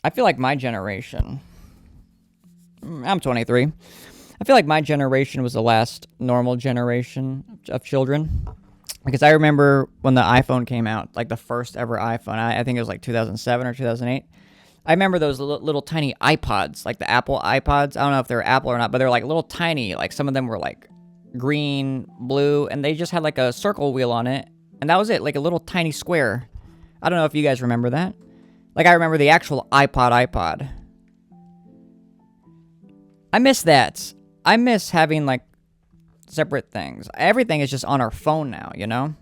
I feel like my generation, I'm 23. I feel like my generation was the last normal generation of children. Because I remember when the iPhone came out, like the first ever iPhone, I think it was like 2007 or 2008. I remember those little tiny iPods, like the Apple iPods. I don't know if they're Apple or not, but they're like little tiny. Like some of them were like green, blue, and they just had like a circle wheel on it. And that was it, like a little tiny square. I don't know if you guys remember that. Like I remember the actual iPod. I miss that. I miss having like separate things. Everything is just on our phone now, you know?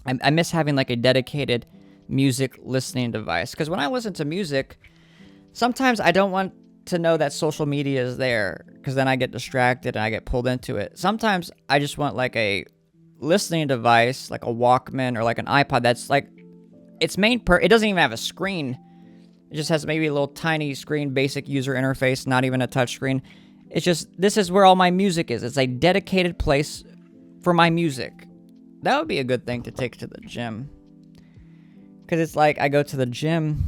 I miss having like a dedicated music listening device. Because when I listen to music, sometimes I don't want to know that social media is there. Because then I get distracted and I get pulled into it. Sometimes I just want like a listening device, like a Walkman or like an iPod that's like, it doesn't even have a screen. It just has maybe a little tiny screen, basic user interface, not even a touch screen. It's just, this is where all my music is. It's a dedicated place for my music. That would be a good thing to take to the gym. Because it's like I go to the gym,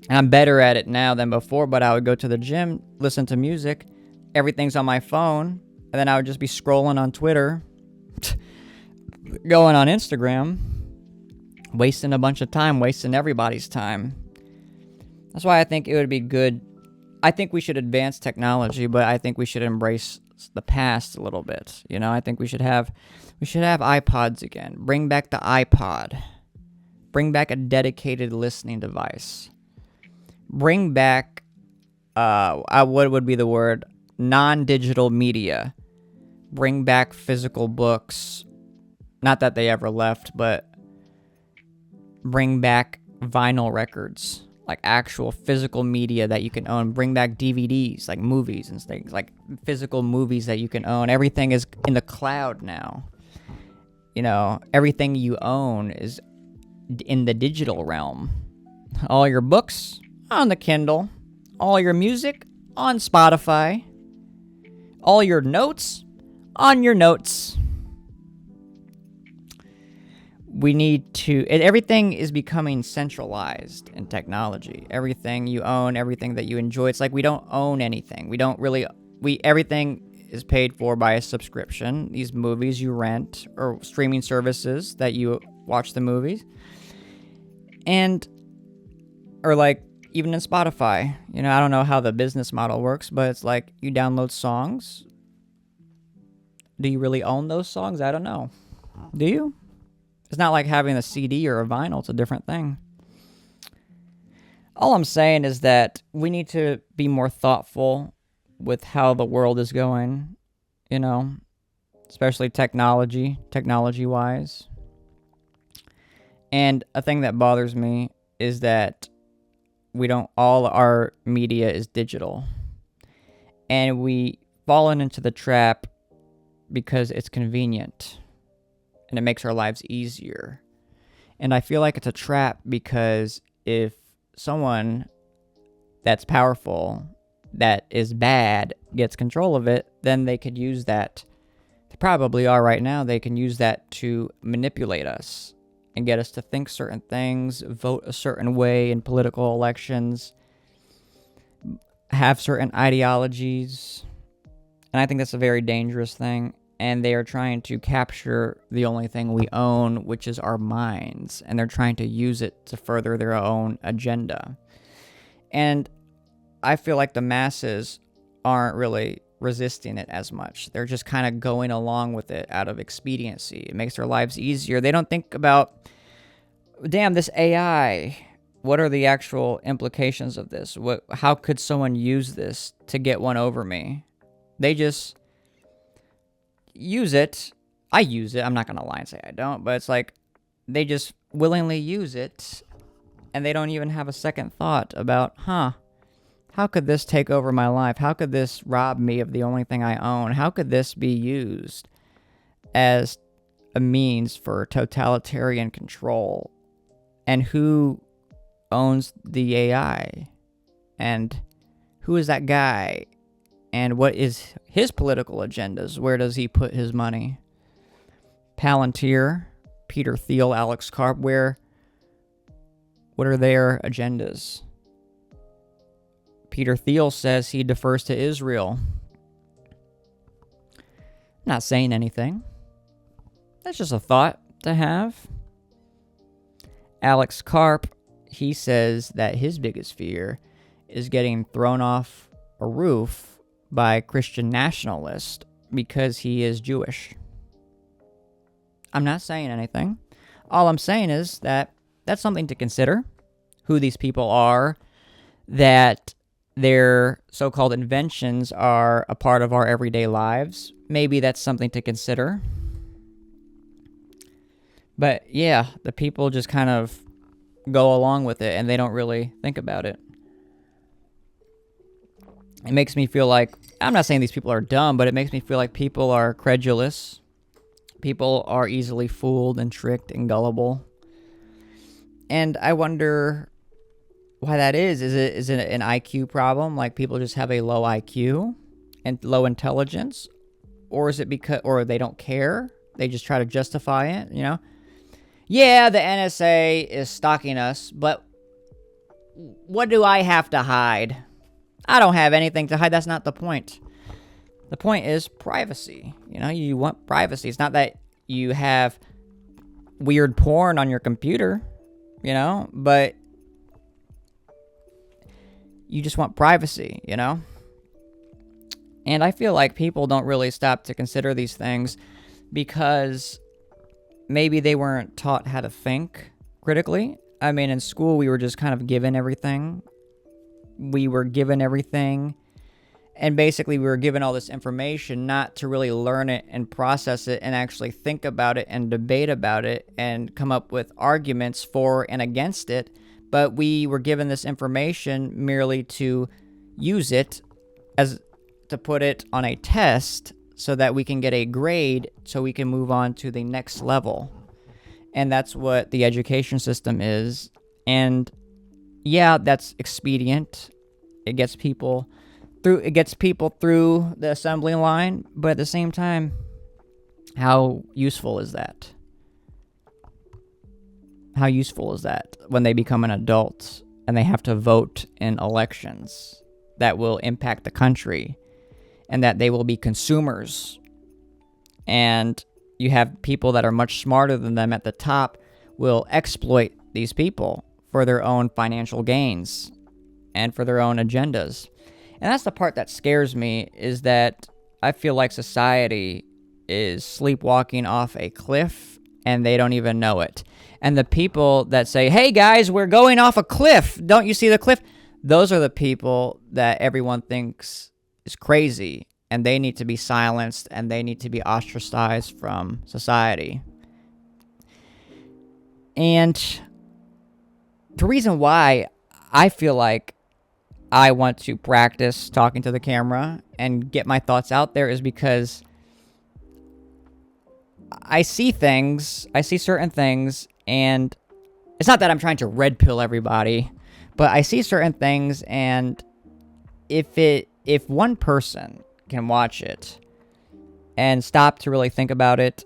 and I'm better at it now than before, but I would go to the gym, listen to music, everything's on my phone, and then I would just be scrolling on Twitter, going on Instagram, wasting a bunch of time, wasting everybody's time. That's why I think it would be good. I think we should advance technology, but I think we should embrace the past a little bit. You know, I think we should have iPods again. Bring back the iPod. Bring back a dedicated listening device. Bring back what would be the word? Non-digital media. Bring back physical books. Not that they ever left, but bring back vinyl records. Like actual physical media that you can own. Bring back DVDs, like movies and things, like physical movies that you can own. Everything is in the cloud now. You know, everything you own is in the digital realm. All your books on the Kindle. All your music on Spotify. All your notes on your notes. We need to, everything is becoming centralized in technology. Everything you own, everything that you enjoy, it's like we don't own anything. Everything is paid for by a subscription. These movies you rent, or streaming services that you watch the movies. Or like, even in Spotify, you know, I don't know how the business model works, but it's like you download songs. Do you really own those songs? I don't know. Do you? It's not like having a CD or a vinyl. It's a different thing. All I'm saying is that we need to be more thoughtful with how the world is going, you know, especially technology-wise. And a thing that bothers me is that all our media is digital. And we fallen into the trap because it's convenient. And it makes our lives easier. And I feel like it's a trap because if someone that's powerful, that is bad, gets control of it, then they could use that. They probably are right now. They can use that to manipulate us and get us to think certain things, vote a certain way in political elections, have certain ideologies. And I think that's a very dangerous thing. And they are trying to capture the only thing we own, which is our minds. And they're trying to use it to further their own agenda. And I feel like the masses aren't really resisting it as much. They're just kind of going along with it out of expediency. It makes their lives easier. They don't think about, damn, this AI. What are the actual implications of this? How could someone use this to get one over me? They just use it. I use it. I'm not going to lie and say I don't, but it's like they just willingly use it and they don't even have a second thought about, how could this take over my life? How could this rob me of the only thing I own? How could this be used as a means for totalitarian control? And who owns the AI? And who is that guy? And what is his political agendas? Where does he put his money? Palantir, Peter Thiel, Alex Karp, what are their agendas? Peter Thiel says he defers to Israel. Not saying anything. That's just a thought to have. Alex Karp, he says that his biggest fear is getting thrown off a roof by Christian nationalists because he is Jewish. I'm not saying anything. All I'm saying is that that's something to consider, who these people are, that their so-called inventions are a part of our everyday lives. Maybe that's something to consider. But yeah, the people just kind of go along with it and they don't really think about it. It makes me feel like, I'm not saying these people are dumb, but it makes me feel like people are credulous. People are easily fooled and tricked and gullible. And I wonder why that is. Is it an IQ problem? Like people just have a low IQ and low intelligence? Or is it because, or they don't care? They just try to justify it, you know? Yeah, the NSA is stalking us, but what do I have to hide? I don't have anything to hide. That's not the point. The point is privacy. You know, you want privacy. It's not that you have weird porn on your computer, you know, but you just want privacy, you know? And I feel like people don't really stop to consider these things because maybe they weren't taught how to think critically. I mean, in school, we were just kind of given everything. And basically, we were given all this information not to really learn it and process it and actually think about it and debate about it and come up with arguments for and against it. But we were given this information merely to use it as to put it on a test so that we can get a grade so we can move on to the next level. And that's what the education system is. And yeah, that's expedient. It gets people through the assembly line, but at the same time, how useful is that? How useful is that when they become an adult and they have to vote in elections that will impact the country and that they will be consumers? And you have people that are much smarter than them at the top will exploit these people for their own financial gains and for their own agendas. And that's the part that scares me, is that I feel like society is sleepwalking off a cliff and they don't even know it. And the people that say, hey guys, we're going off a cliff, don't you see the cliff? Those are the people that everyone thinks is crazy, and they need to be silenced and they need to be ostracized from society. And the reason why I feel like I want to practice talking to the camera and get my thoughts out there is because I see certain things, and it's not that I'm trying to red pill everybody, but I see certain things, and if one person can watch it and stop to really think about it,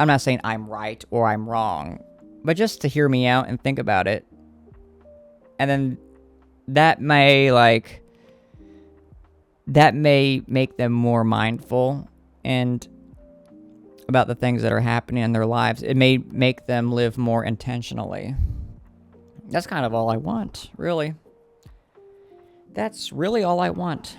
I'm not saying I'm right or I'm wrong, but just to hear me out and think about it, and then that may make them more mindful and about the things that are happening in their lives. It may make them live more intentionally. That's kind of all I want, really. That's really all I want.